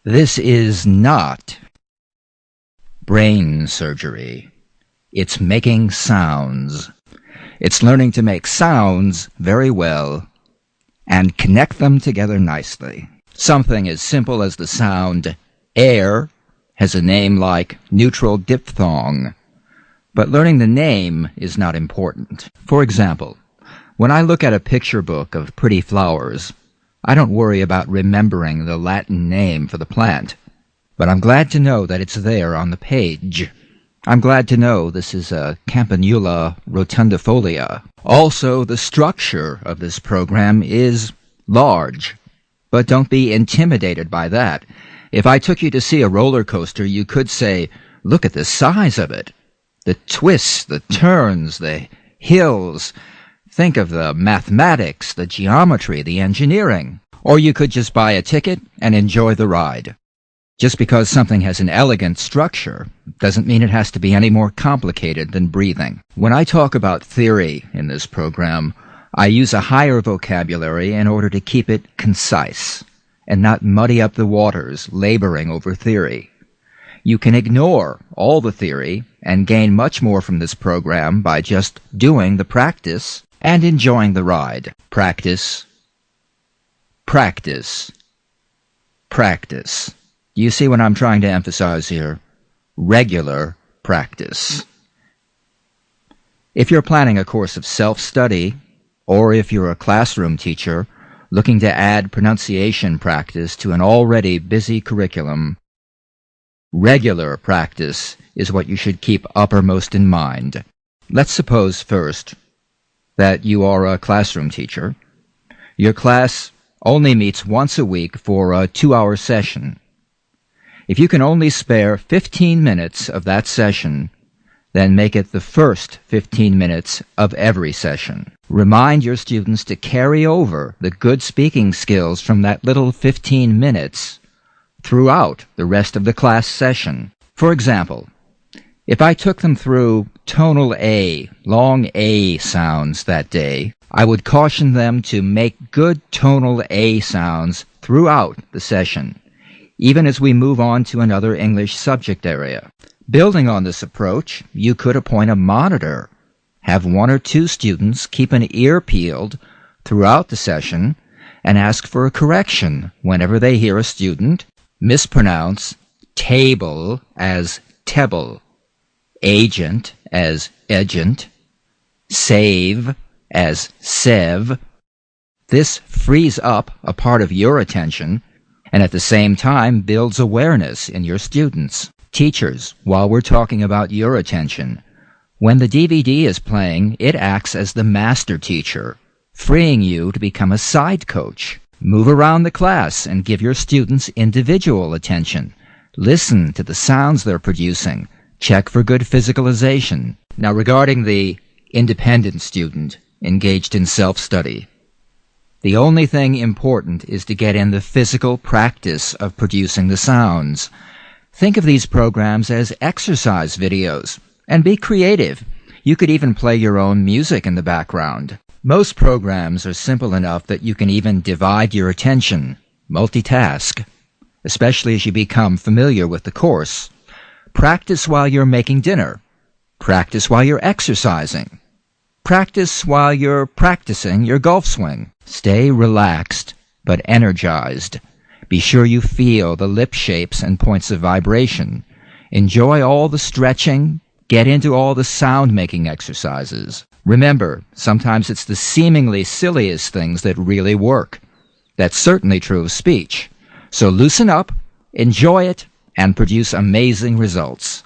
This is not brain surgery. It's making sounds. It's learning to make sounds very well and connect them together nicely. Something as simple as the sound air has a name like neutral diphthong, but learning the name is not important. For example, when I look at a picture book of pretty flowers, I don't worry about remembering the Latin name for the plant, but I'm glad to know that it's there on the page. I'm glad to know this is a Campanula rotundifolia. Also, the structure of this program is large, but don't be intimidated by that. If I took you to see a roller coaster, you could say, look at the size of it. The twists, the turns, the hills. Think of the mathematics, the geometry, the engineering. Or you could just buy a ticket and enjoy the ride. Just because something has an elegant structure doesn't mean it has to be any more complicated than breathing. When I talk about theory in this program, I use a higher vocabulary in order to keep it concise and not muddy up the waters laboring over theory. You can ignore all the theory and gain much more from this program by just doing the practice and enjoying the ride. Practice, practice, practice. Do you see what I'm trying to emphasize here? Regular practice. If you're planning a course of self-study, or if you're a classroom teacher looking to add pronunciation practice to an already busy curriculum, regular practice is what you should keep uppermost in mind. Let's suppose first that you are a classroom teacher. Your class only meets once a week for a 2-hour session. If you can only spare 15 minutes of that session, then make it the first 15 minutes of every session. Remind your students to carry over the good speaking skills from that little 15 minutes throughout the rest of the class session. For example, if I took them through tonal A, long A sounds that day, I would caution them to make good tonal A sounds throughout the session, even as we move on to another English subject area. Building on this approach, you could appoint a monitor, have 1 or 2 students keep an ear peeled throughout the session, and ask for a correction whenever they hear a student mispronounce table as tebble, agent as agent, save as sev. This frees up a part of your attention and at the same time builds awareness in your students. Teachers, while we're talking about your attention, when the DVD is playing, it acts as the master teacher, freeing you to become a side coach. Move around the class and give your students individual attention. Listen to the sounds they're producing. Check for good physicalization. Now, regarding the independent student engaged in self-study, the only thing important is to get in the physical practice of producing the sounds. Think of these programs as exercise videos, and be creative. You could even play your own music in the background. Most programs are simple enough that you can even divide your attention, multitask, especially as you become familiar with the course. Practice while you're making dinner. Practice while you're exercising. Practice while you're practicing your golf swing. Stay relaxed, but energized. Be sure you feel the lip shapes and points of vibration. Enjoy all the stretching. Get into all the sound-making exercises. Remember, sometimes it's the seemingly silliest things that really work. That's certainly true of speech. So loosen up, enjoy it, and produce amazing results.